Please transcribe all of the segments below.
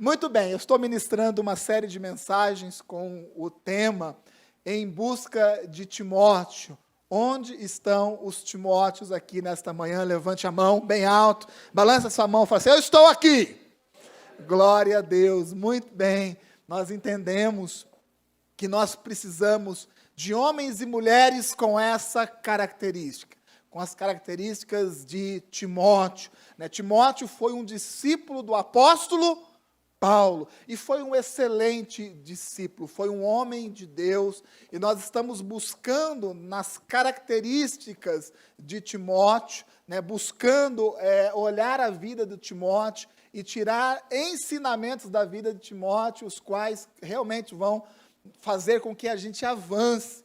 Muito bem, eu estou ministrando uma série de mensagens com o tema Em Busca de Timóteo. Onde estão os Timóteos aqui nesta manhã? Levante a mão bem alto, balança sua mão e fala assim, eu estou aqui. Glória a Deus, muito bem. Nós entendemos que nós precisamos de homens e mulheres com essa característica, com as características de Timóteo. Timóteo foi um discípulo do apóstolo Paulo, e foi um excelente discípulo, foi um homem de Deus, e nós estamos buscando nas características de Timóteo, buscando olhar a vida de Timóteo e tirar ensinamentos da vida de Timóteo, os quais realmente vão fazer com que a gente avance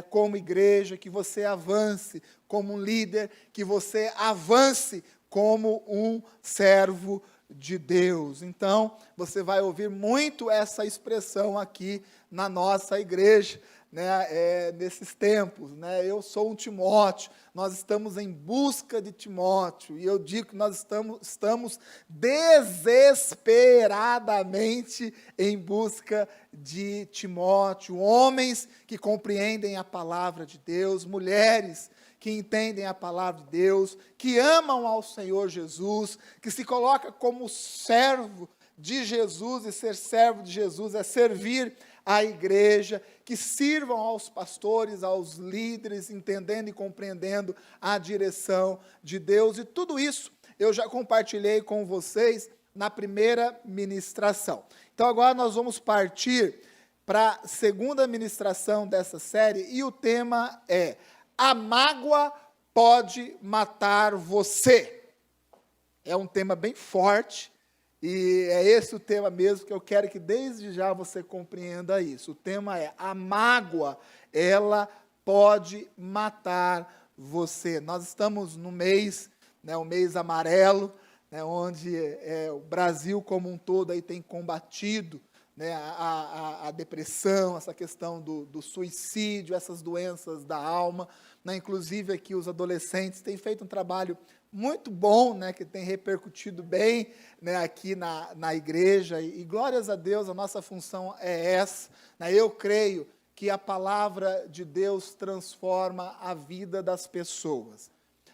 como igreja, que você avance como um líder, que você avance como um servo de Deus. Então, você vai ouvir muito essa expressão aqui na nossa igreja, nesses tempos, eu sou um Timóteo, nós estamos em busca de Timóteo, e eu digo que nós estamos desesperadamente em busca de Timóteo, homens que compreendem a palavra de Deus, mulheres que entendem a palavra de Deus, que amam ao Senhor Jesus, que se coloca como servo de Jesus, e ser servo de Jesus é servir a igreja, que sirvam aos pastores, aos líderes, entendendo e compreendendo a direção de Deus, e tudo isso eu já compartilhei com vocês na primeira ministração. Então agora nós vamos partir para a segunda ministração dessa série, e o tema é: a mágoa pode matar você. É um tema bem forte, e é esse o tema mesmo que eu quero que desde já você compreenda isso. O tema é: a mágoa, ela pode matar você. Nós estamos no mês, o mês amarelo, onde o Brasil como um todo aí tem combatido a depressão, essa questão do suicídio, essas doenças da alma, inclusive aqui os adolescentes têm feito um trabalho muito bom, que tem repercutido bem aqui na igreja, e glórias a Deus, a nossa função é essa, eu creio que a palavra de Deus transforma a vida das pessoas.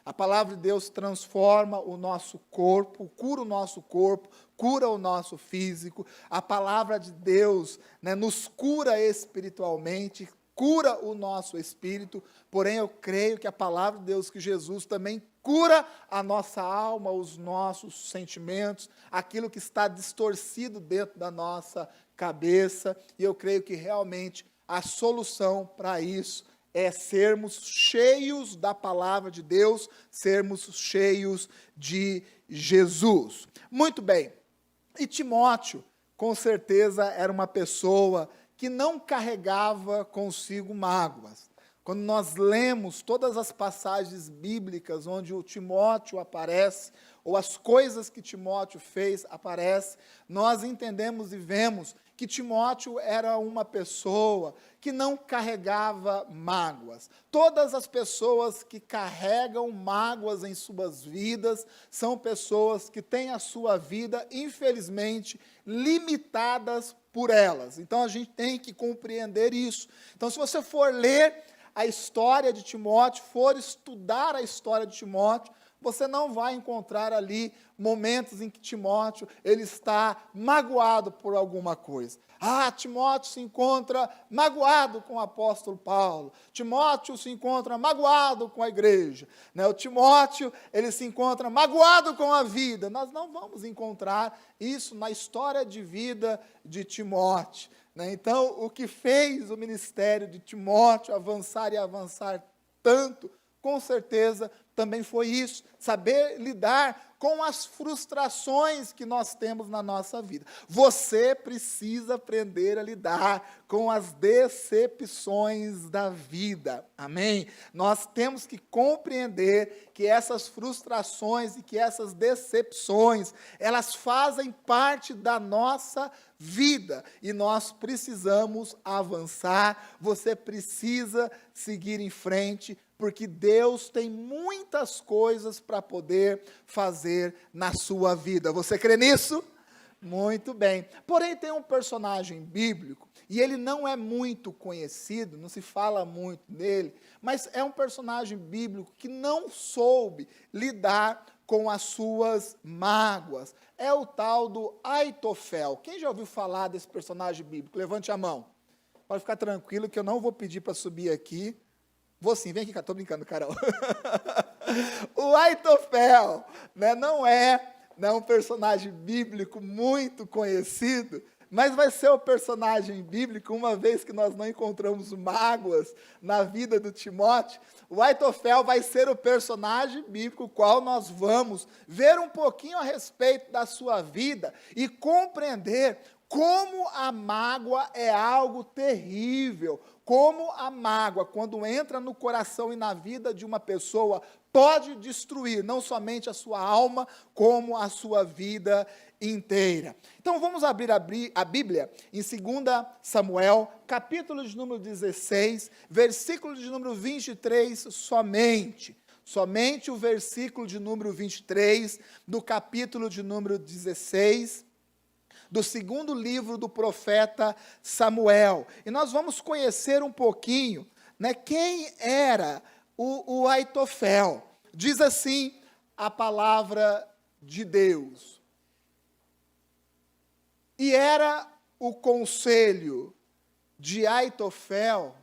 A palavra de Deus transforma o nosso corpo, cura o nosso corpo, cura o nosso físico. A palavra de Deus nos cura espiritualmente, cura o nosso espírito. Porém, eu creio que a palavra de Deus, que Jesus também cura a nossa alma, os nossos sentimentos, aquilo que está distorcido dentro da nossa cabeça. E eu creio que realmente a solução para isso é sermos cheios da palavra de Deus, sermos cheios de Jesus. Muito bem, e Timóteo, com certeza, era uma pessoa que não carregava consigo mágoas. Quando nós lemos todas as passagens bíblicas onde o Timóteo aparece, ou as coisas que Timóteo fez aparecem, nós entendemos e vemos que Timóteo era uma pessoa que não carregava mágoas. Todas as pessoas que carregam mágoas em suas vidas são pessoas que têm a sua vida, infelizmente, limitadas por elas. Então, a gente tem que compreender isso. Então, se você for ler a história de Timóteo, for estudar a história de Timóteo, você não vai encontrar ali momentos em que Timóteo ele está magoado por alguma coisa. Timóteo se encontra magoado com o apóstolo Paulo. Timóteo se encontra magoado com a igreja. O Timóteo ele se encontra magoado com a vida. Nós não vamos encontrar isso na história de vida de Timóteo. Então, o que fez o ministério de Timóteo avançar e avançar tanto, com certeza, também foi isso, saber lidar com as frustrações que nós temos na nossa vida. Você precisa aprender a lidar com as decepções da vida, amém? Nós temos que compreender que essas frustrações e que essas decepções, elas fazem parte da nossa vida, e nós precisamos avançar, você precisa seguir em frente, porque Deus tem muitas coisas para poder fazer na sua vida. Você crê nisso? Muito bem. Porém, tem um personagem bíblico, e ele não é muito conhecido, não se fala muito dele, mas é um personagem bíblico que não soube lidar com as suas mágoas. É o tal do Aitofel. Quem já ouviu falar desse personagem bíblico? Levante a mão. Pode ficar tranquilo que eu não vou pedir para subir aqui. Vou sim, vem aqui, estou brincando, Carol. O Aitofel, né, não é um personagem bíblico muito conhecido, mas vai ser o personagem bíblico, uma vez que nós não encontramos mágoas na vida do Timóteo, o Aitofel vai ser o personagem bíblico, qual nós vamos ver um pouquinho a respeito da sua vida e compreender como a mágoa é algo terrível, como a mágoa, quando entra no coração e na vida de uma pessoa, pode destruir não somente a sua alma, como a sua vida inteira. Então vamos abrir a Bíblia em 2 Samuel, capítulo de número 16, versículo de número 23 somente. Somente o versículo de número 23 do capítulo de número 16, do segundo livro do profeta Samuel. E nós vamos conhecer um pouquinho, né, quem era o Aitofel. Diz assim a palavra de Deus. E era o conselho de Aitofel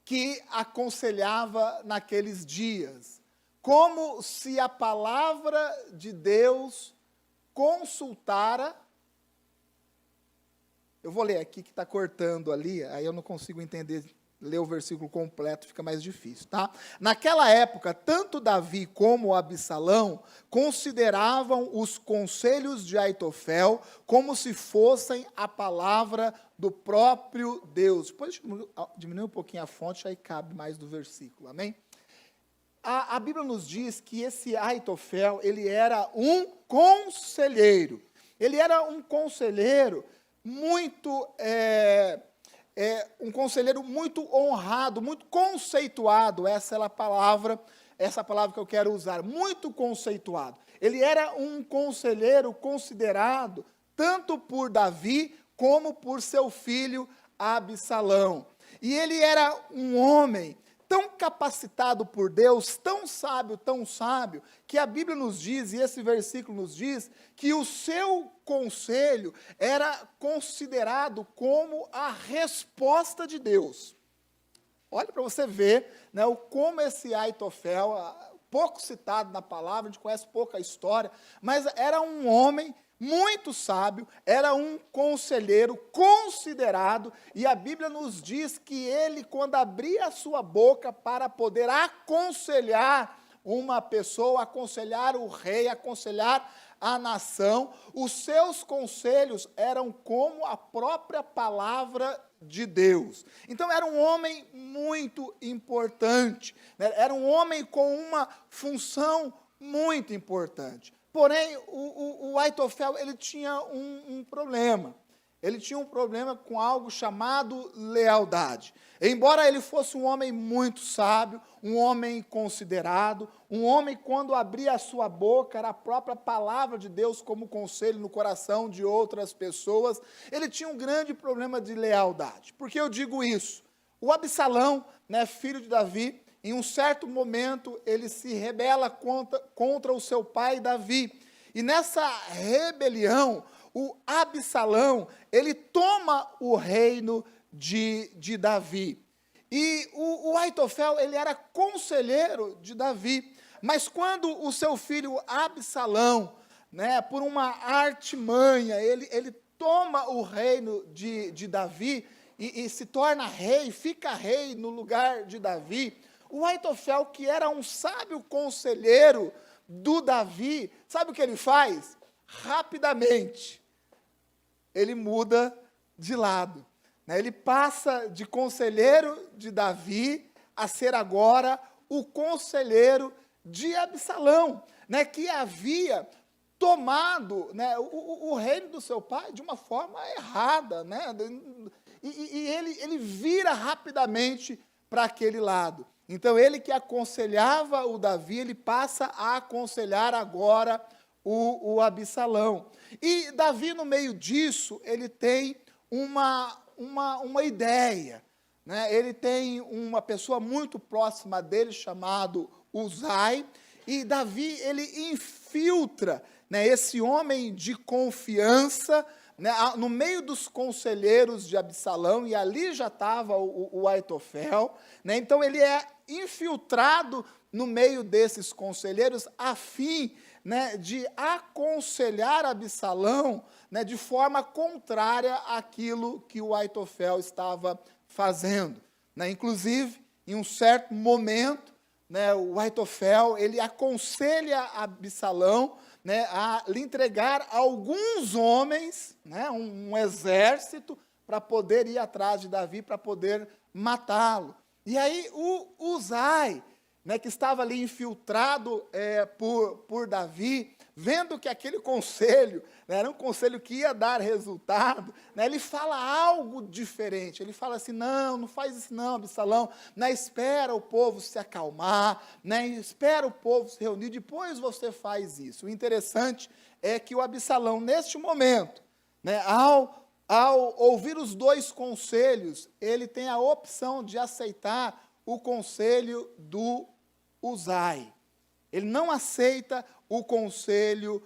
que aconselhava naqueles dias, como se a palavra de Deus consultara. Eu vou ler aqui que está cortando ali, aí eu não consigo entender, ler o versículo completo, fica mais difícil, tá? Naquela época, tanto Davi como Absalão consideravam os conselhos de Aitofel como se fossem a palavra do próprio Deus. Depois diminuir um pouquinho a fonte, aí cabe mais do versículo, amém? A Bíblia nos diz que esse Aitofel, ele era um conselheiro. Ele era um conselheiro muito, um conselheiro muito honrado, muito conceituado. Essa é a palavra que eu quero usar, muito conceituado. Ele era um conselheiro considerado tanto por Davi como por seu filho Absalão. E ele era um homem tão capacitado por Deus, tão sábio, que a Bíblia nos diz, e esse versículo nos diz, que o seu conselho era considerado como a resposta de Deus. Olha para você ver, né, como esse Aitofel, pouco citado na palavra, a gente conhece pouco a história, mas era um homem muito sábio, era um conselheiro considerado, e a Bíblia nos diz que ele, quando abria a sua boca para poder aconselhar uma pessoa, aconselhar o rei, aconselhar a nação, os seus conselhos eram como a própria palavra de Deus. Então era um homem muito importante, né? Era um homem com uma função muito importante. Porém, o Aitofel, ele tinha um problema. Ele tinha um problema com algo chamado lealdade. Embora ele fosse um homem muito sábio, um homem considerado, um homem, quando abria a sua boca, era a própria palavra de Deus como conselho no coração de outras pessoas, ele tinha um grande problema de lealdade. Por que eu digo isso? O Absalão, né, filho de Davi, em um certo momento, ele se rebela contra o seu pai Davi. E nessa rebelião, o Absalão, ele toma o reino de Davi. E o Aitofel, ele era conselheiro de Davi. Mas quando o seu filho Absalão, né, por uma artimanha, ele toma o reino de Davi e se torna rei, fica rei no lugar de Davi, o Aitofel, que era um sábio conselheiro do Davi, sabe o que ele faz? Rapidamente, ele muda de lado, né? Ele passa de conselheiro de Davi a ser agora o conselheiro de Absalão, né? Que havia tomado, né, o reino do seu pai de uma forma errada, né? E ele vira rapidamente para aquele lado. Então, ele que aconselhava o Davi, ele passa a aconselhar agora o Absalão. E Davi, no meio disso, ele tem uma ideia, né? Ele tem uma pessoa muito próxima dele, chamado Uzai, e Davi, ele infiltra, né, esse homem de confiança, né, no meio dos conselheiros de Absalão, e ali já estava o Aitofel, né? Então ele é infiltrado no meio desses conselheiros, a fim, né, de aconselhar Absalão, né, de forma contrária àquilo que o Aitofel estava fazendo, né? Inclusive, em um certo momento, né, o Aitofel, ele aconselha Absalão, né, a lhe entregar alguns homens, né, um exército, para poder ir atrás de Davi, para poder matá-lo. E aí o Uzai, né, que estava ali infiltrado por Davi, vendo que aquele conselho, né, era um conselho que ia dar resultado, né, ele fala algo diferente. Ele fala assim: não faz isso não, Absalão, né, espera o povo se acalmar, né, espera o povo se reunir, depois você faz isso. O interessante é que o Absalão, neste momento, né, ao ouvir os dois conselhos, ele tem a opção de aceitar o conselho do Uzai. Ele não aceita o conselho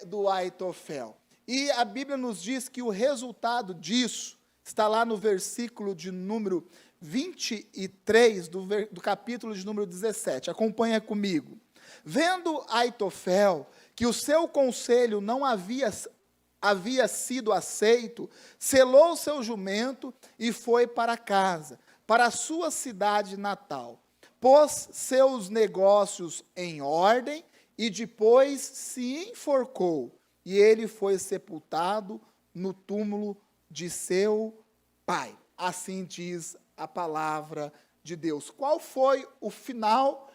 do Aitofel. E a Bíblia nos diz que o resultado disso está lá no versículo de número 23 do capítulo de número 17. Acompanha comigo. Vendo Aitofel que o seu conselho não havia sido aceito, selou seu jumento e foi para casa, para a sua cidade natal. Pôs seus negócios em ordem e depois se enforcou. E ele foi sepultado no túmulo de seu pai. Assim diz a palavra de Deus. Qual foi o final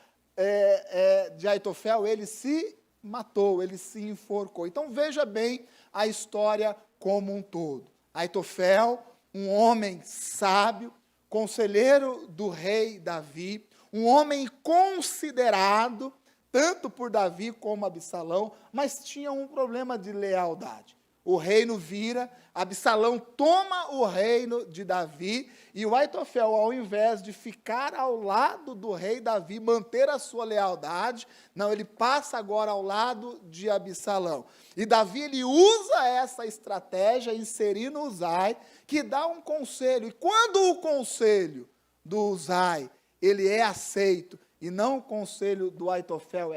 de Aitofel? Ele se matou, ele se enforcou. Então veja bem a história como um todo. Aitofel, um homem sábio, conselheiro do rei Davi, um homem considerado, tanto por Davi como Absalão, mas tinha um problema de lealdade. O reino vira, Absalão toma o reino de Davi, e o Aitofel, ao invés de ficar ao lado do rei Davi, manter a sua lealdade, não, ele passa agora ao lado de Absalão. E Davi, ele usa essa estratégia, inserindo Uzai, que dá um conselho. E quando o conselho do Uzai, ele é aceito, e não o conselho do Aitofel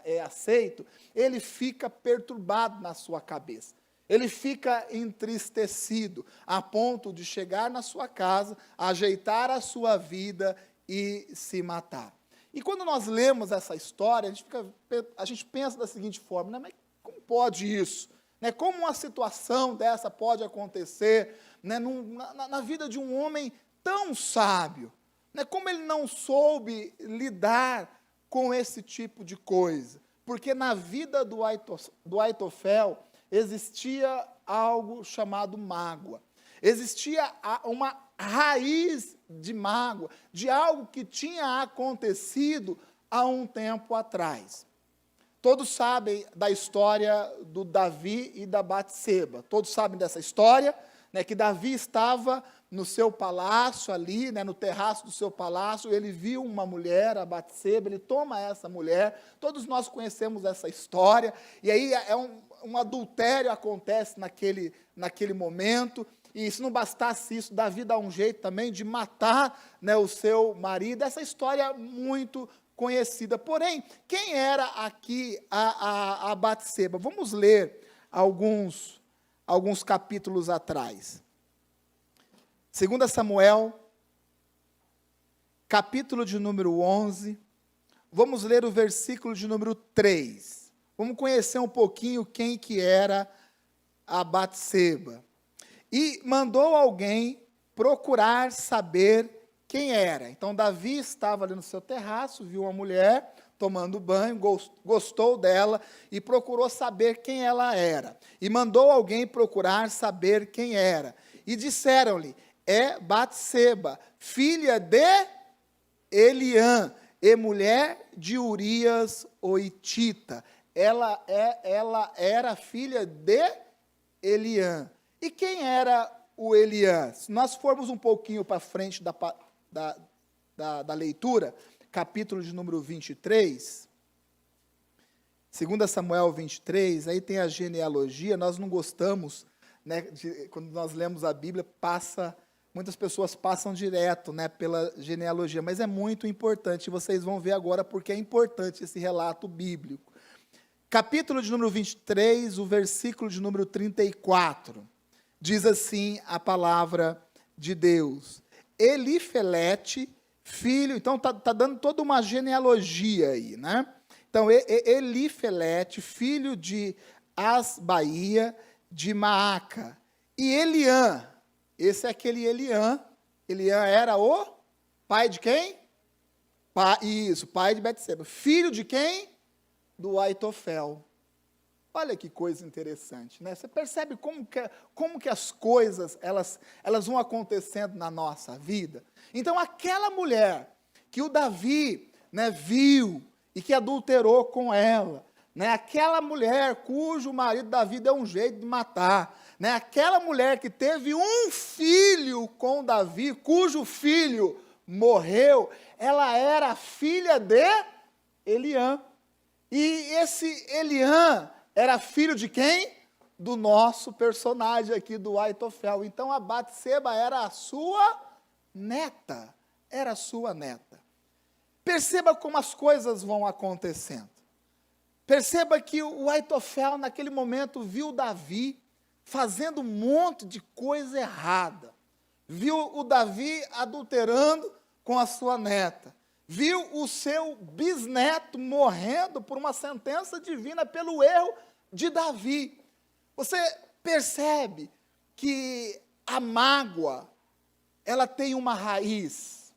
é aceito, ele fica perturbado na sua cabeça. Ele fica entristecido, a ponto de chegar na sua casa, ajeitar a sua vida e se matar. E quando nós lemos essa história, a gente pensa da seguinte forma, né, mas como pode isso? Né, como uma situação dessa pode acontecer, né, na vida de um homem tão sábio? Né, como ele não soube lidar com esse tipo de coisa? Porque na vida do Aitofel existia algo chamado mágoa. Existia uma raiz de mágoa, de algo que tinha acontecido há um tempo atrás. Todos sabem da história do Davi e da Batseba. Todos sabem dessa história, né, que Davi estava no seu palácio ali, né, no terraço do seu palácio, ele viu uma mulher, a Batseba, ele toma essa mulher, todos nós conhecemos essa história, e aí um adultério acontece naquele momento, e se não bastasse isso, Davi dá um jeito também de matar, né, o seu marido. Essa história é muito conhecida. Porém, quem era aqui a Batseba? Vamos ler alguns capítulos atrás. 2 Samuel, capítulo de número 11, vamos ler o versículo de número 3. Vamos conhecer um pouquinho quem que era a Batseba. E mandou alguém procurar saber quem era. Então, Davi estava ali no seu terraço, viu uma mulher tomando banho, gostou dela e procurou saber quem ela era. E mandou alguém procurar saber quem era. E disseram-lhe: é Batseba, filha de Eliã, e mulher de Urias o Hitita. ela era filha de Eliã. E quem era o Eliã? Se nós formos um pouquinho para frente da leitura, capítulo de número 23, 2 Samuel 23, aí tem a genealogia. Nós não gostamos, né, quando nós lemos a Bíblia, muitas pessoas passam direto, né, pela genealogia, mas é muito importante, vocês vão ver agora porque é importante esse relato bíblico. Capítulo de número 23, o versículo de número 34, diz assim a palavra de Deus: Elifelete, filho, então está dando toda uma genealogia aí, né? Então, Elifelete, filho de Asbaía, de Maaca, e Eliã, esse é aquele Eliã era o pai de quem? Pai de Betseba, filho de quem? Do Aitofel. Olha que coisa interessante, né? Você percebe como que as coisas, elas vão acontecendo na nossa vida? Então, aquela mulher que o Davi, né, viu e que adulterou com ela, né? Aquela mulher cujo marido Davi deu um jeito de matar, né? Aquela mulher que teve um filho com Davi, cujo filho morreu, ela era filha de Eliã. E esse Eliã era filho de quem? Do nosso personagem aqui, do Aitofel. Então, a Batseba era a sua neta. Era a sua neta. Perceba como as coisas vão acontecendo. Perceba que o Aitofel, naquele momento, viu Davi fazendo um monte de coisa errada. Viu o Davi adulterando com a sua neta. Viu o seu bisneto morrendo por uma sentença divina pelo erro de Davi. Você percebe que a mágoa, ela tem uma raiz.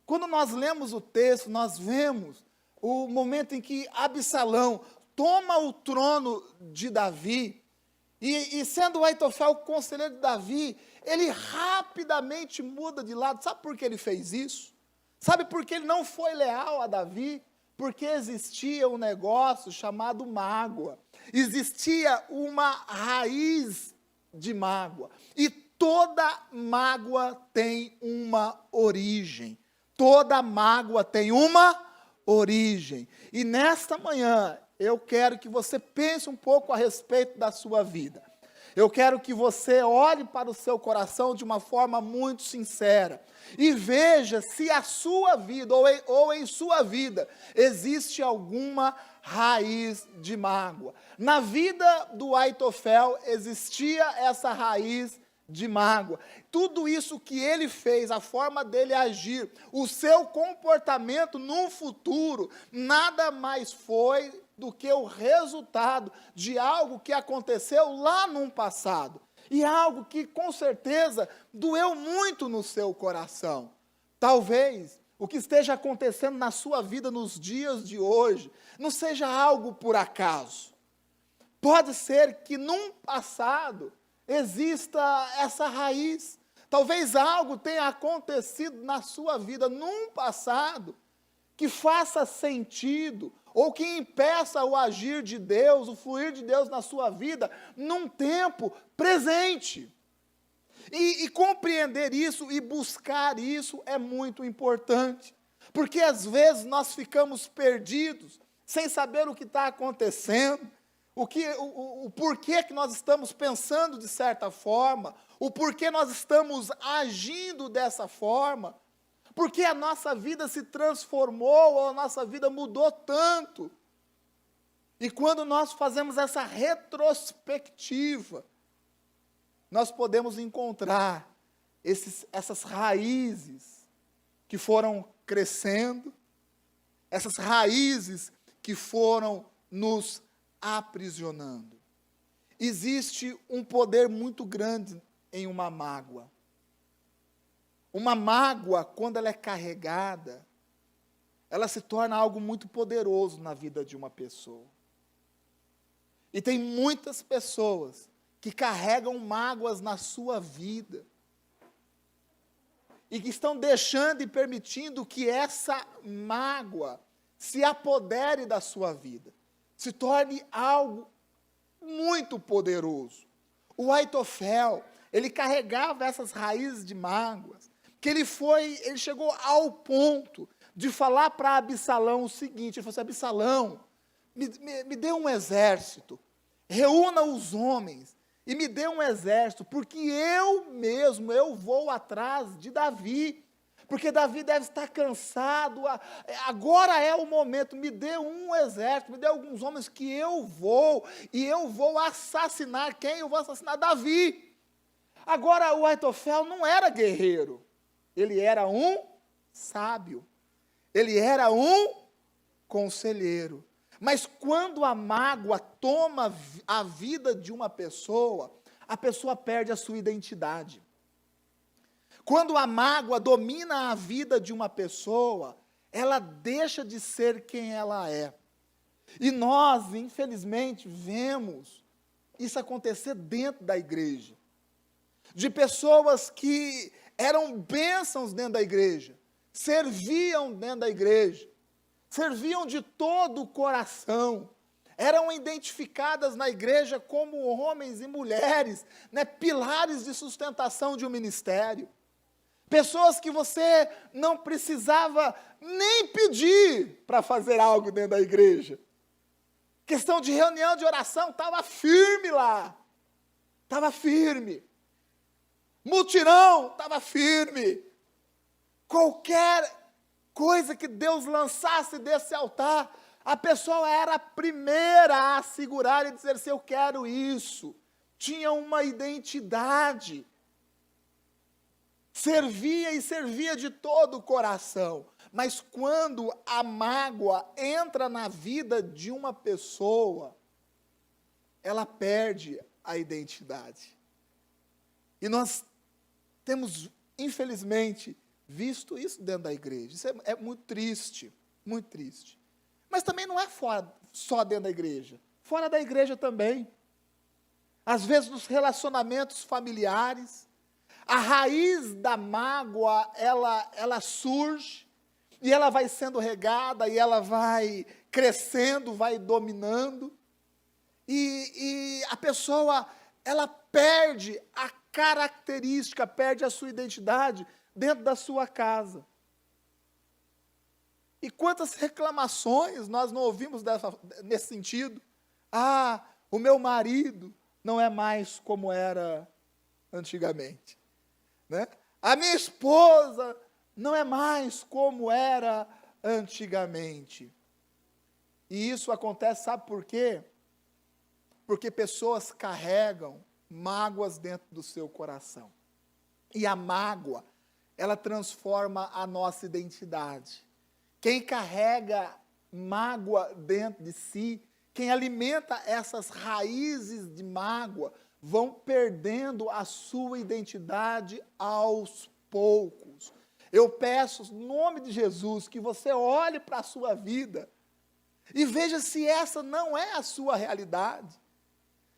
Quando nós lemos o texto, nós vemos o momento em que Absalão toma o trono de Davi, e sendo o Aitofel o conselheiro de Davi, ele rapidamente muda de lado. Sabe por que ele fez isso? Sabe por que ele não foi leal a Davi? Porque existia um negócio chamado mágoa. Existia uma raiz de mágoa. E toda mágoa tem uma origem. Toda mágoa tem uma origem. E nesta manhã, eu quero que você pense um pouco a respeito da sua vida. Eu quero que você olhe para o seu coração de uma forma muito sincera e veja se a sua vida, ou em sua vida, existe alguma raiz de mágoa. Na vida do Aitofel existia essa raiz de mágoa. Tudo isso que ele fez, a forma dele agir, o seu comportamento no futuro, nada mais foi do que o resultado de algo que aconteceu lá no passado. E algo que, com certeza, doeu muito no seu coração. Talvez o que esteja acontecendo na sua vida nos dias de hoje não seja algo por acaso. Pode ser que num passado exista essa raiz. Talvez algo tenha acontecido na sua vida num passado que faça sentido, ou que impeça o agir de Deus, o fluir de Deus na sua vida, num tempo presente. E compreender isso e buscar isso é muito importante, porque às vezes nós ficamos perdidos, sem saber o que está acontecendo, o porquê que nós estamos pensando de certa forma, o porquê nós estamos agindo dessa forma, porque a nossa vida se transformou, ou a nossa vida mudou tanto. E quando nós fazemos essa retrospectiva, nós podemos encontrar essas raízes que foram crescendo, essas raízes que foram nos aprisionando. Existe um poder muito grande em uma mágoa. Uma mágoa, quando ela é carregada, ela se torna algo muito poderoso na vida de uma pessoa. E tem muitas pessoas que carregam mágoas na sua vida e que estão deixando e permitindo que essa mágoa se apodere da sua vida, se torne algo muito poderoso. O Aitofel, ele carregava essas raízes de mágoas, que ele chegou ao ponto de falar para Absalão o seguinte, ele falou assim, Absalão, me dê um exército, reúna os homens e me dê um exército, porque eu vou atrás de Davi, porque Davi deve estar cansado, agora é o momento, me dê um exército, me dê alguns homens que eu vou assassinar quem? Eu vou assassinar Davi. Agora o Aitofel não era guerreiro, ele era um sábio, ele era um conselheiro. Mas quando a mágoa toma a vida de uma pessoa, a pessoa perde a sua identidade. Quando a mágoa domina a vida de uma pessoa, ela deixa de ser quem ela é. E nós, infelizmente, vemos isso acontecer dentro da igreja. De pessoas que eram bênçãos dentro da igreja, serviam dentro da igreja, serviam de todo o coração, eram identificadas na igreja como homens e mulheres, né, pilares de sustentação de um ministério. Pessoas que você não precisava nem pedir para fazer algo dentro da igreja. Questão de reunião de oração, estava firme lá. Estava firme. Mutirão, estava firme. Qualquer coisa que Deus lançasse desse altar, a pessoa era a primeira a segurar e dizer assim, eu quero isso. Tinha uma identidade. Servia e servia de todo o coração. Mas quando a mágoa entra na vida de uma pessoa, ela perde a identidade. E nós temos, infelizmente, visto isso dentro da igreja. Isso é muito triste, muito triste. Mas também não é só dentro da igreja. Fora da igreja também. Às vezes nos relacionamentos familiares, a raiz da mágoa, ela surge, e ela vai sendo regada, e ela vai crescendo, vai dominando, e a pessoa, ela perde a característica, perde a sua identidade dentro da sua casa. E quantas reclamações nós não ouvimos nesse sentido? Ah, o meu marido não é mais como era antigamente. Né? A minha esposa não é mais como era antigamente. E isso acontece, sabe por quê? Porque pessoas carregam mágoas dentro do seu coração. E a mágoa, ela transforma a nossa identidade. Quem carrega mágoa dentro de si, quem alimenta essas raízes de mágoa, vão perdendo a sua identidade aos poucos. Eu peço, em nome de Jesus, que você olhe para a sua vida e veja se essa não é a sua realidade.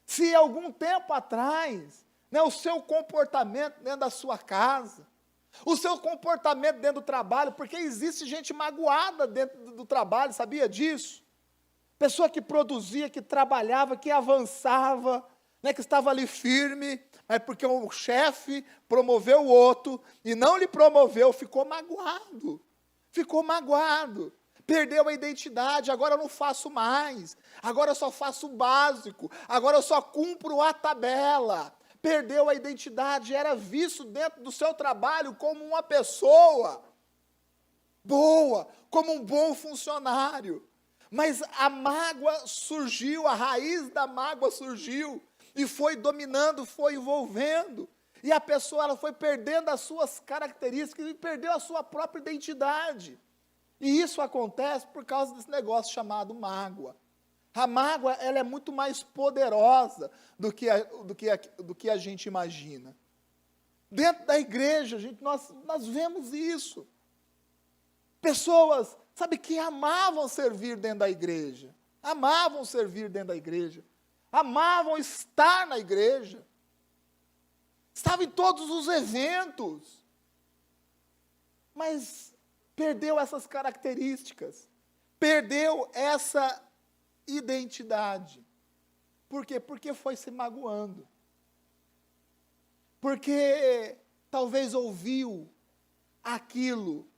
Se algum tempo atrás, né, o seu comportamento dentro da sua casa, o seu comportamento dentro do trabalho, porque existe gente magoada dentro do trabalho, sabia disso? Pessoa que produzia, que trabalhava, que avançava, né, que estava ali firme, mas porque o chefe promoveu o outro e não lhe promoveu, ficou magoado, perdeu a identidade, agora eu não faço mais, agora eu só faço o básico, agora eu só cumpro a tabela, perdeu a identidade, era visto dentro do seu trabalho como uma pessoa boa, como um bom funcionário, mas a mágoa surgiu, a raiz da mágoa surgiu, e foi dominando, foi envolvendo, e a pessoa ela foi perdendo as suas características, e perdeu a sua própria identidade, e isso acontece por causa desse negócio chamado mágoa. A mágoa ela é muito mais poderosa do que a gente imagina. Dentro da igreja, gente, nós vemos isso. Pessoas, sabe, que amavam servir dentro da igreja. Amavam servir dentro da igreja. Amavam estar na igreja. Estavam em todos os eventos. Mas perdeu essas características. Perdeu essa identidade. Por quê? Porque foi se magoando. Porque talvez ouviu aquilo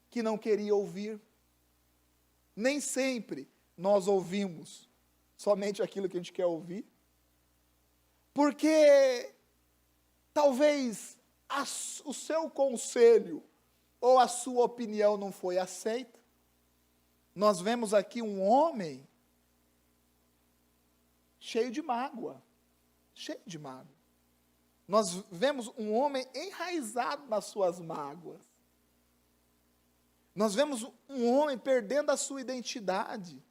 que não queria ouvir. Nem sempre nós ouvimos somente aquilo que a gente quer ouvir. Porque talvez o seu conselho ou a sua opinião não foi aceita. Nós vemos aqui um homem cheio de mágoa, cheio de mágoa. Nós vemos um homem enraizado nas suas mágoas. Nós vemos um homem perdendo a sua identidade,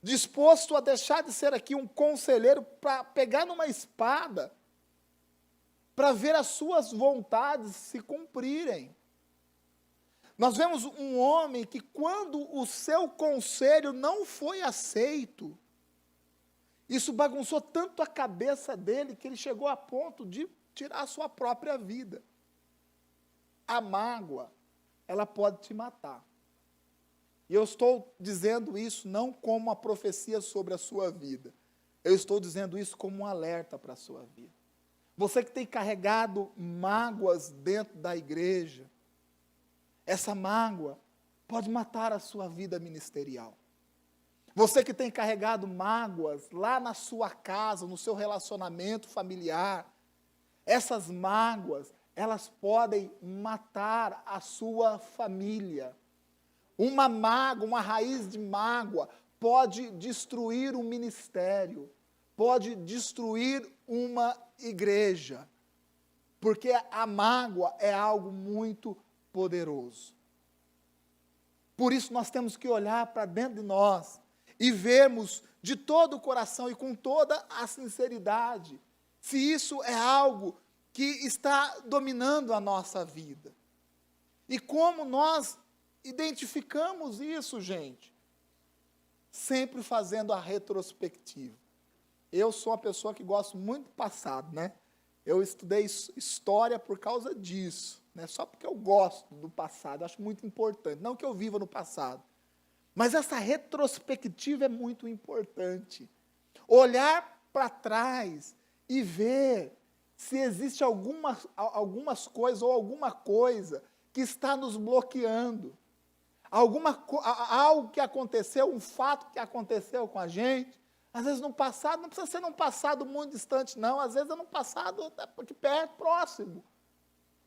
disposto a deixar de ser aqui um conselheiro para pegar numa espada, para ver as suas vontades se cumprirem. Nós vemos um homem que, quando o seu conselho não foi aceito, isso bagunçou tanto a cabeça dele que ele chegou a ponto de tirar a sua própria vida. A mágoa, ela pode te matar. E eu estou dizendo isso não como uma profecia sobre a sua vida. Eu estou dizendo isso como um alerta para a sua vida. Você que tem carregado mágoas dentro da igreja, essa mágoa pode matar a sua vida ministerial. Você que tem carregado mágoas lá na sua casa, no seu relacionamento familiar, essas mágoas, elas podem matar a sua família. Uma mágoa, uma raiz de mágoa, pode destruir um ministério, pode destruir uma igreja, porque a mágoa é algo muito poderoso. Por isso nós temos que olhar para dentro de nós e vermos de todo o coração e com toda a sinceridade se isso é algo que está dominando a nossa vida. E como nós identificamos isso, gente? Sempre fazendo a retrospectiva. Eu sou uma pessoa que gosto muito do passado, né? Eu estudei história por causa disso, né? Só porque eu gosto do passado, acho muito importante. Não que eu viva no passado, mas essa retrospectiva é muito importante. Olhar para trás e ver se existe algumas coisas ou alguma coisa que está nos bloqueando. Algo que aconteceu, um fato que aconteceu com a gente, às vezes no passado, não precisa ser num passado muito distante, não, às vezes é num passado aqui perto, próximo,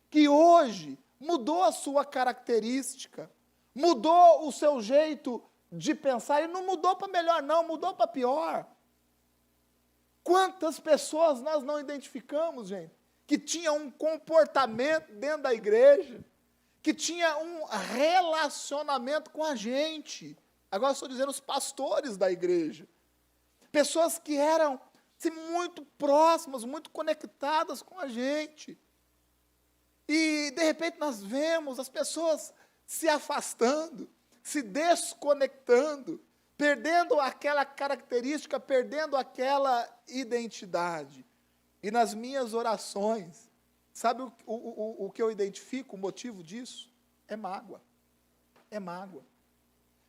que hoje mudou a sua característica, mudou o seu jeito de pensar, e não mudou para melhor não, mudou para pior. Quantas pessoas nós não identificamos, gente, que tinham um comportamento dentro da igreja, que tinha um relacionamento com a gente. Agora estou dizendo os pastores da igreja. Pessoas que eram assim, muito próximas, muito conectadas com a gente. E, de repente, nós vemos as pessoas se afastando, se desconectando, perdendo aquela característica, perdendo aquela identidade. E nas minhas orações, sabe o que eu identifico, o motivo disso? É mágoa. É mágoa.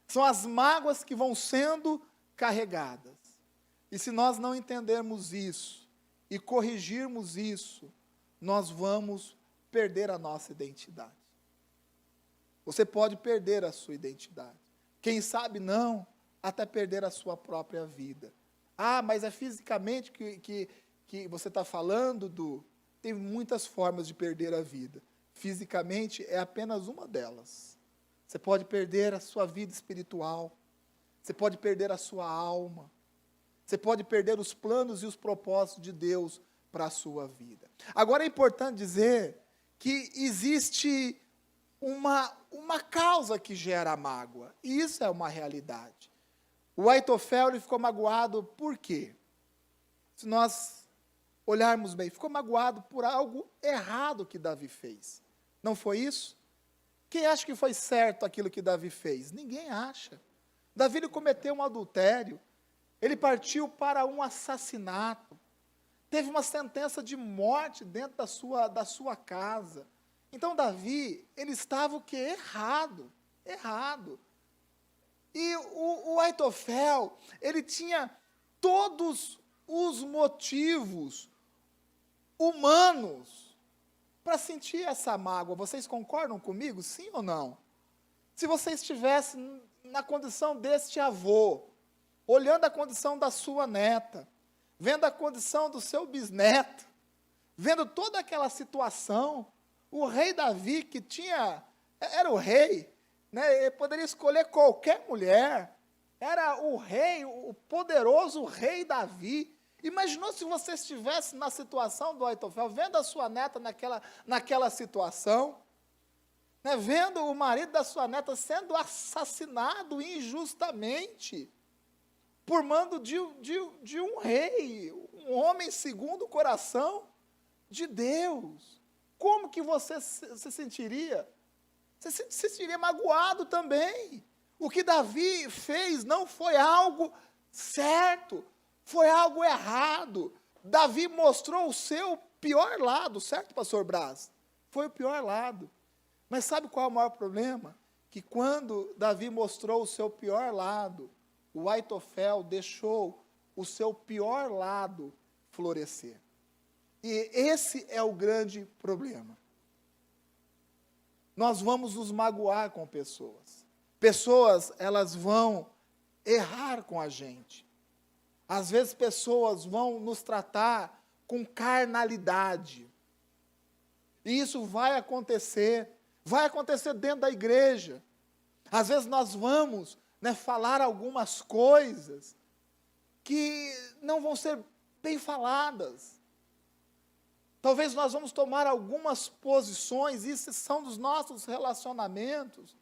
São as mágoas que vão sendo carregadas. E se nós não entendermos isso e corrigirmos isso, nós vamos perder a nossa identidade. Você pode perder a sua identidade. Quem sabe não, até perder a sua própria vida. Ah, mas é fisicamente que você está falando, tem muitas formas de perder a vida. Fisicamente é apenas uma delas. Você pode perder a sua vida espiritual. Você pode perder a sua alma. Você pode perder os planos e os propósitos de Deus para a sua vida. Agora é importante dizer que existe uma causa que gera a mágoa. E isso é uma realidade. O Aitofel ele ficou magoado por quê? Se nós olharmos bem, ficou magoado por algo errado que Davi fez. Não foi isso? Quem acha que foi certo aquilo que Davi fez? Ninguém acha. Davi ele cometeu um adultério. Ele partiu para um assassinato. Teve uma sentença de morte dentro da sua casa. Então, Davi, ele estava o quê? Errado. Errado. E o Aitofel, ele tinha todos os motivos humanos para sentir essa mágoa. Vocês concordam comigo, sim ou não? Se você estivesse na condição deste avô, olhando a condição da sua neta, vendo a condição do seu bisneto, vendo toda aquela situação, o rei Davi, que era o rei, né, ele poderia escolher qualquer mulher, era o rei, o poderoso rei Davi. Imaginou se você estivesse na situação do Aitofel, vendo a sua neta naquela situação, né, vendo o marido da sua neta sendo assassinado injustamente, por mando de um rei, um homem segundo o coração de Deus. Como que você se sentiria? Você se sentiria magoado também. O que Davi fez não foi algo certo, foi algo errado. Davi mostrou o seu pior lado, certo, pastor Braz? Foi o pior lado. Mas sabe qual é o maior problema? Que quando Davi mostrou o seu pior lado, o Aitofel deixou o seu pior lado florescer. E esse é o grande problema. Nós vamos nos magoar com pessoas. Pessoas, elas vão errar com a gente. Às vezes, pessoas vão nos tratar com carnalidade. E isso vai acontecer dentro da igreja. Às vezes, nós vamos, né, falar algumas coisas que não vão ser bem faladas. Talvez nós vamos tomar algumas posições, isso são dos nossos relacionamentos,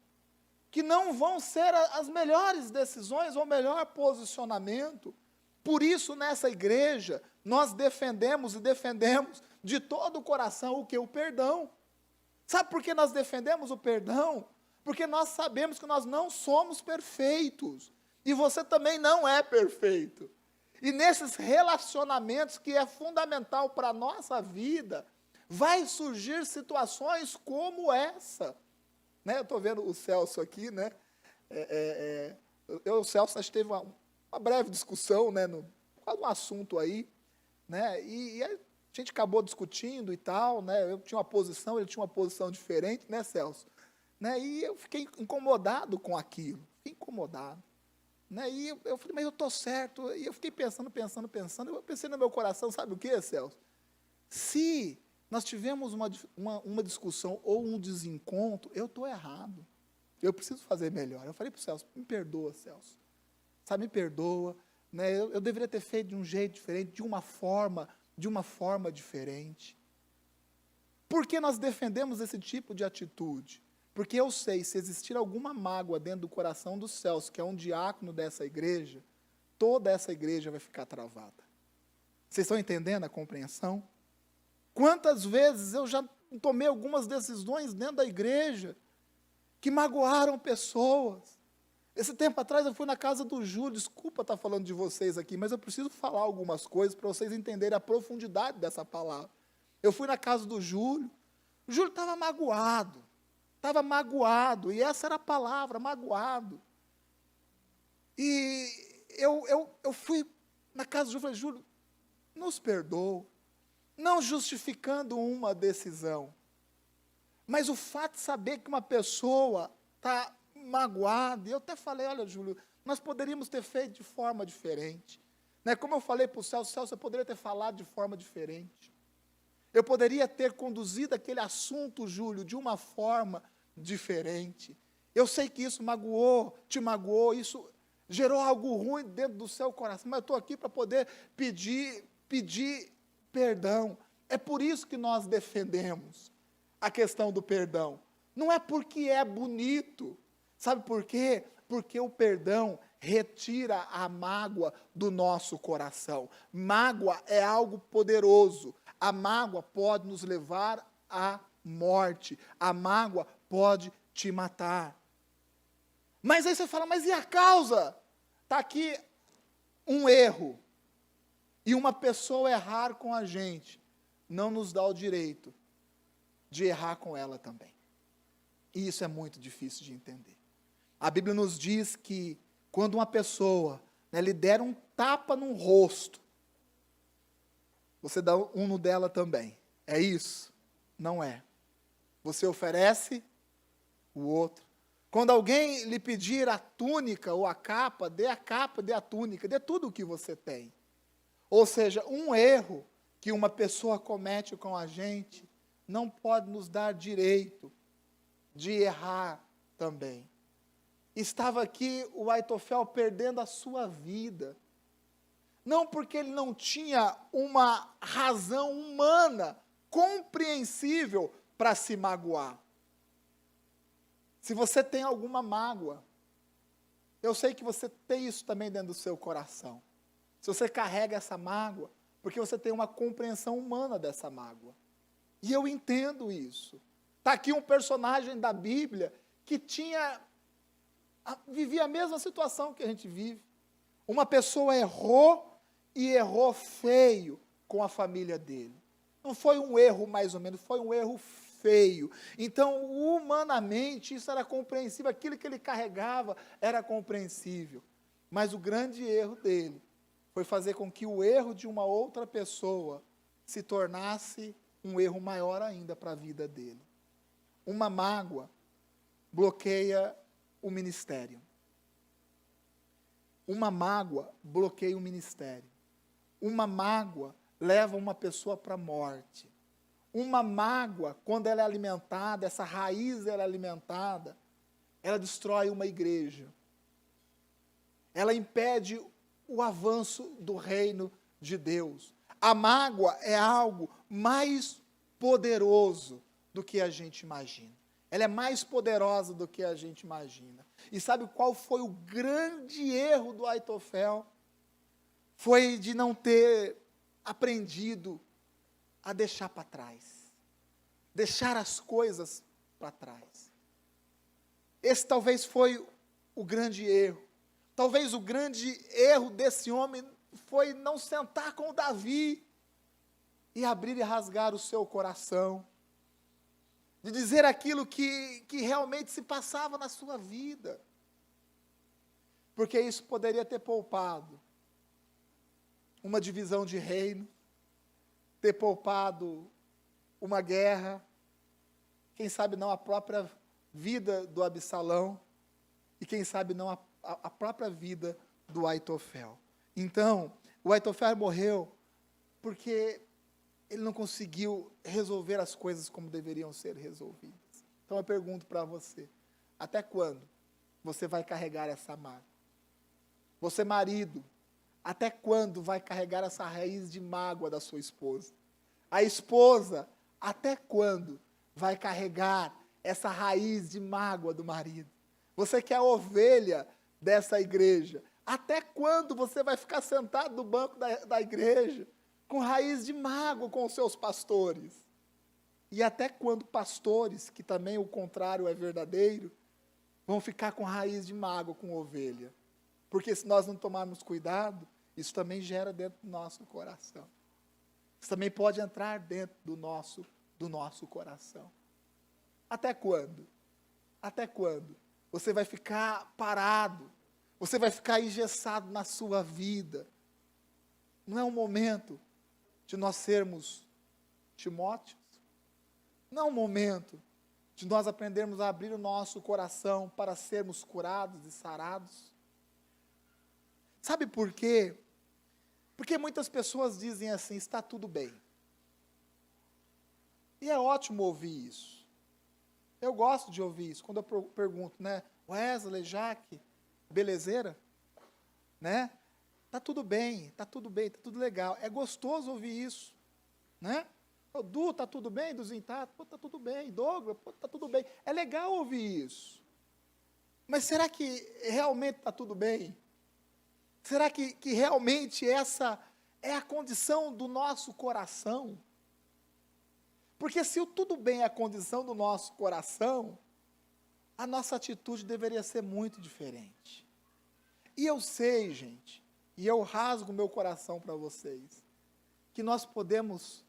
que não vão ser as melhores decisões ou o melhor posicionamento. Por isso, nessa igreja, nós defendemos de todo o coração o que? O perdão. Sabe por que nós defendemos o perdão? Porque nós sabemos que nós não somos perfeitos. E você também não é perfeito. E nesses relacionamentos que é fundamental para a nossa vida, vai surgir situações como essa. Né? Eu estou vendo o Celso aqui, né? Eu e o Celso, a gente teve uma breve discussão, né, quase um assunto aí, né? E a gente acabou discutindo e tal, né? Eu tinha uma posição, ele tinha uma posição diferente, né, Celso? Né? E eu fiquei incomodado com aquilo, Né? E eu falei, mas eu estou certo. E eu fiquei pensando. Eu pensei no meu coração, sabe o que, Celso? Se nós tivemos uma discussão ou um desencontro, eu estou errado. Eu preciso fazer melhor. Eu falei para o Celso, me perdoa, Celso. Sabe, me perdoa. Né? Eu deveria ter feito de um jeito diferente, de uma forma diferente. Por que nós defendemos esse tipo de atitude? Porque eu sei, se existir alguma mágoa dentro do coração do Celso, que é um diácono dessa igreja, toda essa igreja vai ficar travada. Vocês estão entendendo a compreensão? Quantas vezes eu já tomei algumas decisões dentro da igreja que magoaram pessoas. Esse tempo atrás eu fui na casa do Júlio, desculpa estar falando de vocês aqui, mas eu preciso falar algumas coisas para vocês entenderem a profundidade dessa palavra. Eu fui na casa do Júlio, o Júlio estava magoado, e essa era a palavra, magoado. E eu fui na casa do Júlio e falei, Júlio, nos perdoa, não justificando uma decisão, mas o fato de saber que uma pessoa está magoada, e eu até falei, olha, Júlio, nós poderíamos ter feito de forma diferente. Né? Como eu falei para o Celso, eu poderia ter falado de forma diferente. Eu poderia ter conduzido aquele assunto, Júlio, de uma forma diferente. Eu sei que isso te magoou, isso gerou algo ruim dentro do seu coração, mas eu estou aqui para poder pedir perdão. É por isso que nós defendemos a questão do perdão. Não é porque é bonito. Sabe por quê? Porque o perdão retira a mágoa do nosso coração. Mágoa é algo poderoso. A mágoa pode nos levar à morte. A mágoa pode te matar. Mas aí você fala, mas e a causa? Está aqui um erro. E uma pessoa errar com a gente não nos dá o direito de errar com ela também. E isso é muito difícil de entender. A Bíblia nos diz que Quando uma pessoa, né, lhe der um tapa no rosto, você dá um no dela também. É isso? Não é. Você oferece o outro. Quando alguém lhe pedir a túnica ou a capa, dê a túnica, dê tudo o que você tem. Ou seja, um erro que uma pessoa comete com a gente não pode nos dar direito de errar também. Estava aqui o Aitofel perdendo a sua vida. Não porque ele não tinha uma razão humana compreensível para se magoar. Se você tem alguma mágoa, eu sei que você tem isso também dentro do seu coração. Se você carrega essa mágoa, porque você tem uma compreensão humana dessa mágoa. E eu entendo isso. Está aqui um personagem da Bíblia que vivia a mesma situação que a gente vive. Uma pessoa errou e errou feio com a família dele. Não foi um erro mais ou menos, foi um erro feio. Então, humanamente, isso era compreensível, aquilo que ele carregava era compreensível. Mas o grande erro dele foi fazer com que o erro de uma outra pessoa se tornasse um erro maior ainda para a vida dele. Uma mágoa bloqueia o ministério. Uma mágoa bloqueia o ministério. Uma mágoa leva uma pessoa para a morte. Uma mágoa, quando ela é alimentada, essa raiz ela é alimentada, ela destrói uma igreja. Ela impede o avanço do reino de Deus. A mágoa é algo mais poderoso do que a gente imagina. Ela é mais poderosa do que a gente imagina. E sabe qual foi o grande erro do Aitofel? Foi de não ter aprendido a deixar para trás. Deixar as coisas para trás. Esse talvez foi o grande erro. Talvez o grande erro desse homem foi não sentar com Davi e abrir e rasgar o seu coração. De dizer aquilo que realmente se passava na sua vida. Porque isso poderia ter poupado uma divisão de reino, ter poupado uma guerra, quem sabe não a própria vida do Absalão, e quem sabe não a própria vida do Aitofel. Então, o Aitofel morreu porque ele não conseguiu resolver as coisas como deveriam ser resolvidas. Então eu pergunto para você, até quando você vai carregar essa mágoa? Você, marido, até quando vai carregar essa raiz de mágoa da sua esposa? A esposa, até quando vai carregar essa raiz de mágoa do marido? Você que é a ovelha dessa igreja, até quando você vai ficar sentado no banco da igreja com raiz de mágoa com os seus pastores? E até quando pastores, que também o contrário é verdadeiro, vão ficar com raiz de mágoa com ovelha? Porque se nós não tomarmos cuidado, isso também gera dentro do nosso coração. Isso também pode entrar dentro do nosso coração. Até quando? Até quando? Você vai ficar parado, você vai ficar engessado na sua vida. Não é um momento de nós sermos Timóteos? Não é um momento de nós aprendermos a abrir o nosso coração para sermos curados e sarados? Sabe por quê? Porque muitas pessoas dizem assim, está tudo bem. E é ótimo ouvir isso. Eu gosto de ouvir isso. Quando eu pergunto, né, Wesley, Jaque, belezeira? Né? Tá tudo bem, tá tudo legal. É gostoso ouvir isso, né? Ô, Du, tá tudo bem? Duzinho, tá tudo bem. Douglas, tá tudo bem. É legal ouvir isso. Mas será que realmente tá tudo bem? Será que realmente essa é a condição do nosso coração? Porque se o tudo bem é a condição do nosso coração, a nossa atitude deveria ser muito diferente. E eu sei, gente, e eu rasgo meu coração para vocês, que nós podemos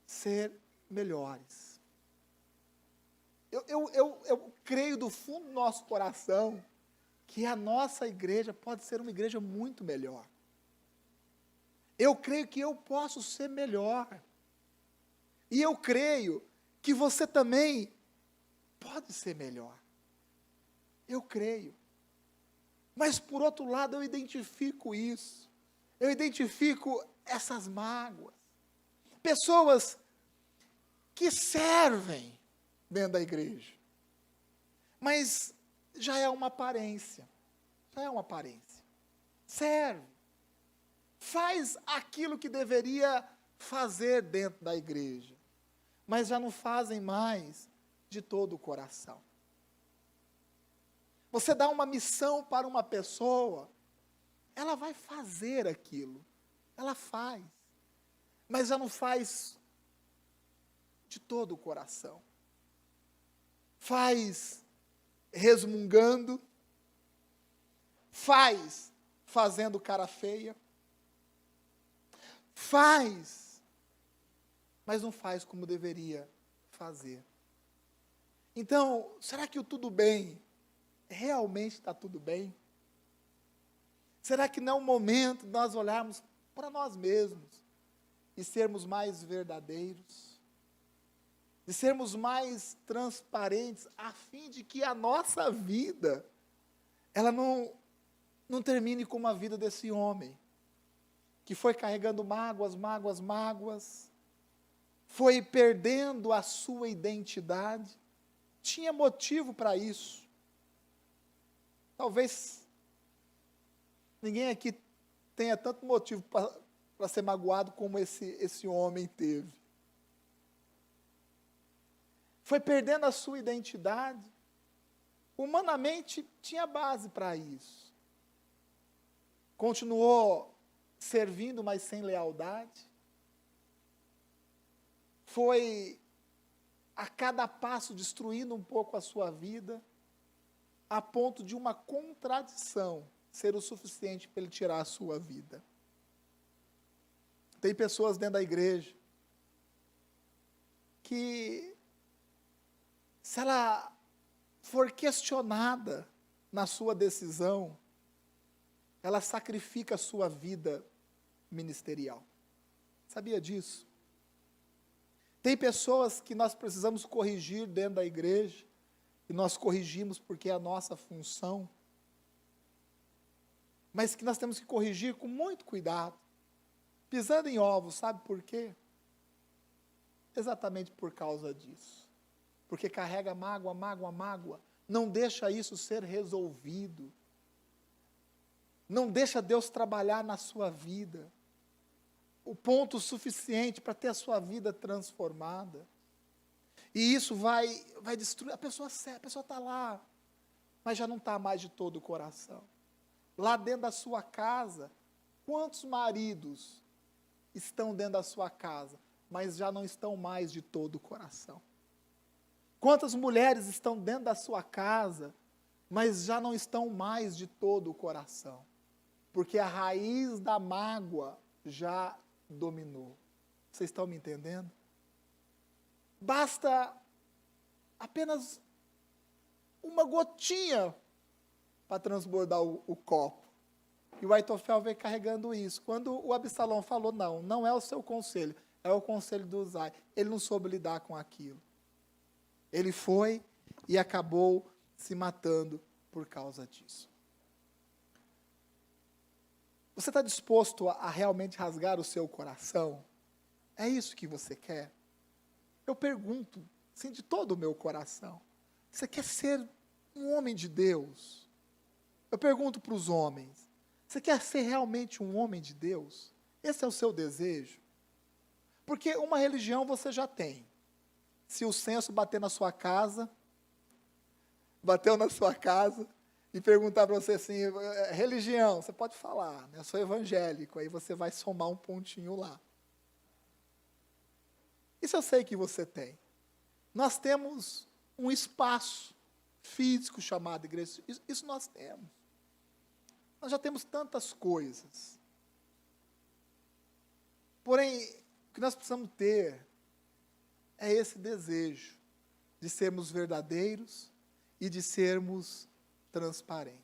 ser melhores. Eu creio do fundo do nosso coração que a nossa igreja pode ser uma igreja muito melhor. Eu creio que eu posso ser melhor. E eu creio que você também pode ser melhor. Eu creio. Mas, por outro lado, eu identifico isso. Eu identifico essas mágoas. Pessoas que servem dentro da igreja. Mas já é uma aparência. Já é uma aparência. Serve. Faz aquilo que deveria fazer dentro da igreja. Mas já não fazem mais de todo o coração. Você dá uma missão para uma pessoa, ela vai fazer aquilo. Ela faz. Mas já não faz de todo o coração. Faz resmungando. Faz fazendo cara feia. Faz, mas não faz como deveria fazer. Então, será que o tudo bem realmente está tudo bem? Será que não é o momento de nós olharmos para nós mesmos e sermos mais verdadeiros? De sermos mais transparentes, a fim de que a nossa vida, ela não termine como a vida desse homem, que foi carregando mágoas, mágoas, mágoas, foi perdendo a sua identidade, tinha motivo para isso. Talvez ninguém aqui tenha tanto motivo para ser magoado como esse homem teve. Foi perdendo a sua identidade. Humanamente tinha base para isso. Continuou servindo, mas sem lealdade. Foi a cada passo destruindo um pouco a sua vida, a ponto de uma contradição ser o suficiente para ele tirar a sua vida. Tem pessoas dentro da igreja que, se ela for questionada na sua decisão, ela sacrifica a sua vida ministerial. Sabia disso? Tem pessoas que nós precisamos corrigir dentro da igreja, e nós corrigimos porque é a nossa função, mas que nós temos que corrigir com muito cuidado, pisando em ovos, sabe por quê? Exatamente por causa disso. Porque carrega mágoa, mágoa, mágoa, não deixa isso ser resolvido. Não deixa Deus trabalhar na sua vida o ponto suficiente para ter a sua vida transformada. E isso vai destruir. A pessoa está lá, mas já não está mais de todo o coração. Lá dentro da sua casa, quantos maridos estão dentro da sua casa, mas já não estão mais de todo o coração? Quantas mulheres estão dentro da sua casa, mas já não estão mais de todo o coração? Porque a raiz da mágoa já dominou. Vocês estão me entendendo? Basta apenas uma gotinha para transbordar o copo. E o Aitofel veio carregando isso. Quando o Absalão falou, não é o seu conselho, é o conselho do Uzai, ele não soube lidar com aquilo. Ele foi e acabou se matando por causa disso. Você está disposto a realmente rasgar o seu coração? É isso que você quer? Eu pergunto, sim, de todo o meu coração. Você quer ser um homem de Deus? Eu pergunto para os homens, você quer ser realmente um homem de Deus? Esse é o seu desejo? Porque uma religião você já tem. Se o censo bateu na sua casa, e perguntar para você assim, religião, você pode falar, né? Eu sou evangélico, aí você vai somar um pontinho lá. Isso eu sei que você tem. Nós temos um espaço físico chamado igreja, isso nós temos. Nós já temos tantas coisas. Porém, o que nós precisamos ter é esse desejo de sermos verdadeiros e de sermos transparentes.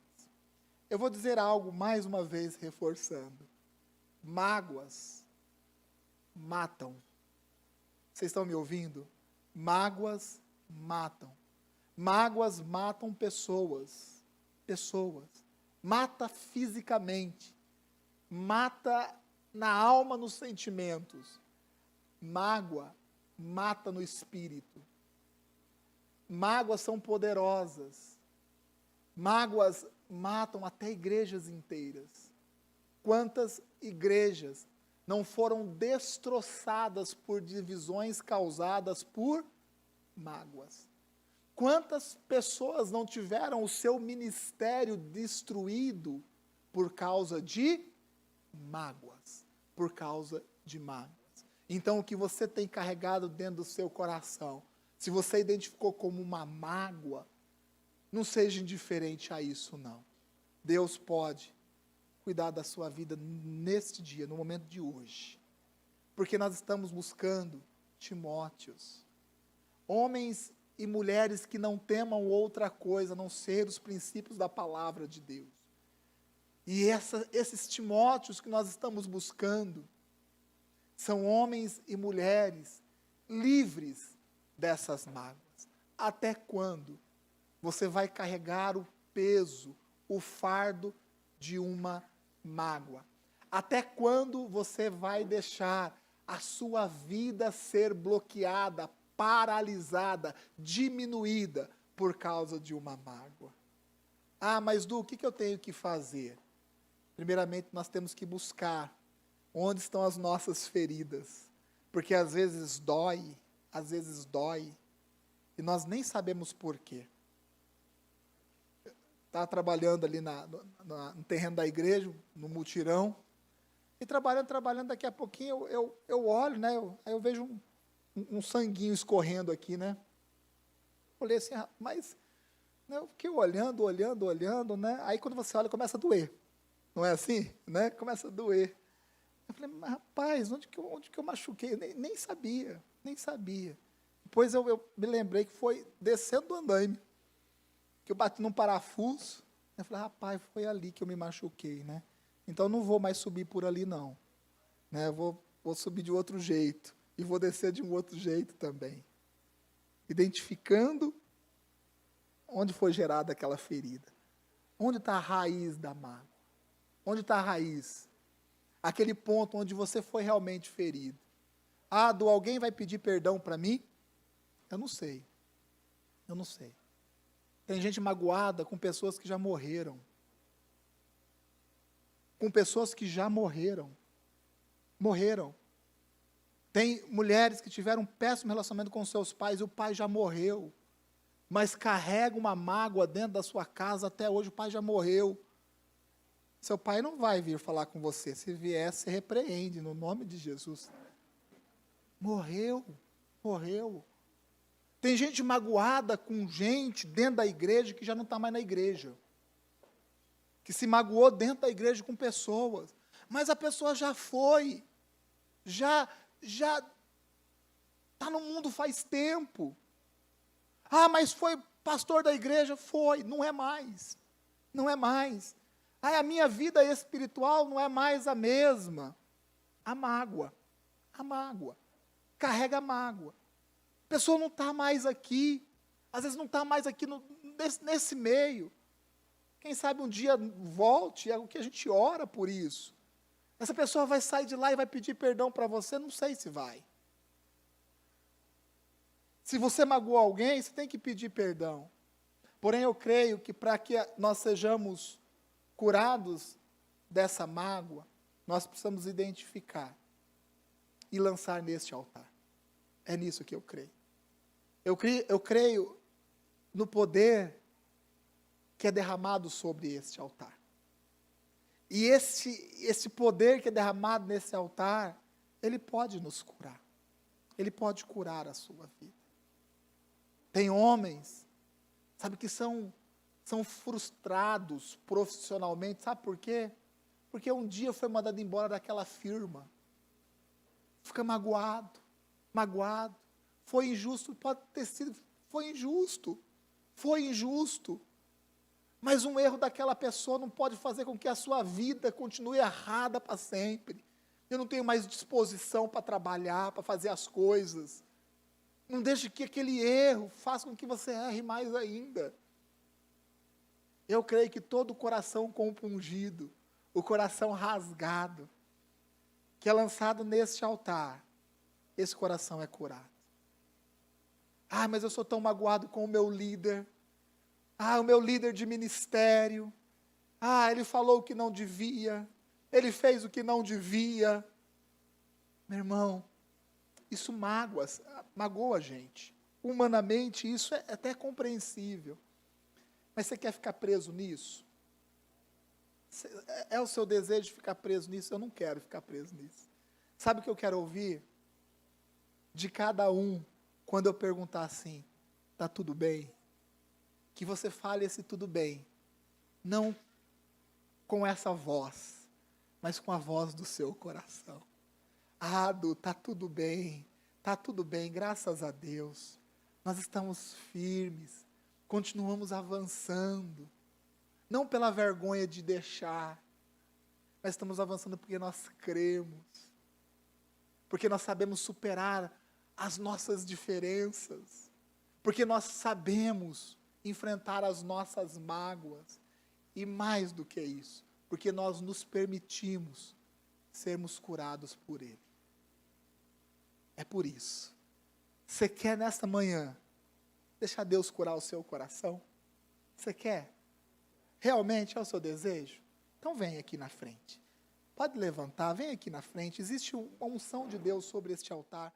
Eu vou dizer algo mais uma vez reforçando. Mágoas matam. Vocês estão me ouvindo? Mágoas matam. Mágoas matam pessoas. Pessoas. Mata fisicamente. Mata na alma, nos sentimentos. Mágoa mata no espírito. Mágoas são poderosas. Mágoas matam até igrejas inteiras. Quantas igrejas não foram destroçadas por divisões causadas por mágoas? Quantas pessoas não tiveram o seu ministério destruído por causa de mágoas? Por causa de mágoas. Então, o que você tem carregado dentro do seu coração, se você identificou como uma mágoa, não seja indiferente a isso, não. Deus pode cuidar da sua vida neste dia, no momento de hoje. Porque nós estamos buscando Timóteos. Homens e mulheres que não temam outra coisa, a não ser os princípios da palavra de Deus. E esses Timóteos que nós estamos buscando, são homens e mulheres livres dessas mágoas. Até quando você vai carregar o peso, o fardo de uma mágoa? Até quando você vai deixar a sua vida ser bloqueada, paralisada, diminuída por causa de uma mágoa? Ah, mas Du, o que eu tenho que fazer? Primeiramente, nós temos que buscar onde estão as nossas feridas, porque às vezes dói, e nós nem sabemos por quê. Estava trabalhando ali no terreno da igreja, no mutirão, e trabalhando, daqui a pouquinho eu olho, né, aí eu vejo um sanguinho escorrendo aqui, né? Olhei assim, mas né, eu fiquei olhando, né? Aí quando você olha, começa a doer. Não é assim? Né? Começa a doer. Eu falei, mas rapaz, onde que eu machuquei? Eu nem sabia. Depois eu me lembrei que foi descendo do andaime, que eu bati num parafuso. Eu falei, rapaz, foi ali que eu me machuquei, né? Então, eu não vou mais subir por ali, não. Né? Eu vou subir de outro jeito. E vou descer de um outro jeito também. Identificando onde foi gerada aquela ferida. Onde está a raiz da mágoa? Onde está a raiz? Aquele ponto onde você foi realmente ferido. Ah, alguém vai pedir perdão para mim? Eu não sei. Tem gente magoada com pessoas que já morreram. Morreram. Tem mulheres que tiveram um péssimo relacionamento com seus pais e o pai já morreu. Mas carrega uma mágoa dentro da sua casa até hoje, o pai já morreu. Seu pai não vai vir falar com você. Se vier, se repreende, no nome de Jesus. Morreu. Tem gente magoada com gente dentro da igreja que já não está mais na igreja. Que se magoou dentro da igreja com pessoas. Mas a pessoa já foi. Já está no mundo faz tempo. Ah, mas foi pastor da igreja? Foi. Não é mais. Ah, a minha vida espiritual não é mais a mesma. A mágoa. Carrega a mágoa. A pessoa não está mais aqui. Às vezes não está mais aqui nesse meio. Quem sabe um dia volte, é o que a gente ora por isso. Essa pessoa vai sair de lá e vai pedir perdão para você? Não sei se vai. Se você magoou alguém, você tem que pedir perdão. Porém, eu creio que para que nós sejamos curados dessa mágoa, nós precisamos identificar e lançar neste altar. É nisso que eu creio. Eu creio no poder que é derramado sobre este altar. E esse poder que é derramado nesse altar, ele pode nos curar. Ele pode curar a sua vida. Tem homens, sabe, que são frustrados profissionalmente, sabe por quê? Porque um dia foi mandado embora daquela firma. Fica magoado. Foi injusto, pode ter sido, foi injusto. Mas um erro daquela pessoa não pode fazer com que a sua vida continue errada para sempre. Eu não tenho mais disposição para trabalhar, para fazer as coisas. Não deixe que aquele erro faça com que você erre mais ainda. Eu creio que todo coração compungido, o coração rasgado, que é lançado neste altar, esse coração é curado. Ah, mas eu sou tão magoado com o meu líder. Ah, o meu líder de ministério. Ah, ele falou o que não devia. Ele fez o que não devia. Meu irmão, isso magoa a gente. Humanamente, isso é até compreensível. Mas você quer ficar preso nisso? É o seu desejo de ficar preso nisso? Eu não quero ficar preso nisso. Sabe o que eu quero ouvir? De cada um, quando eu perguntar assim, está tudo bem? Que você fale esse tudo bem, não com essa voz, mas com a voz do seu coração. Ado, está tudo bem, graças a Deus. Nós estamos firmes, continuamos avançando, não pela vergonha de deixar, mas estamos avançando porque nós cremos, porque nós sabemos superar as nossas diferenças, porque nós sabemos enfrentar as nossas mágoas, e mais do que isso, porque nós nos permitimos sermos curados por Ele. É por isso. Você quer nesta manhã deixar Deus curar o seu coração? Você quer? Realmente é o seu desejo? Então vem aqui na frente. Pode levantar, vem aqui na frente. Existe uma unção de Deus sobre este altar.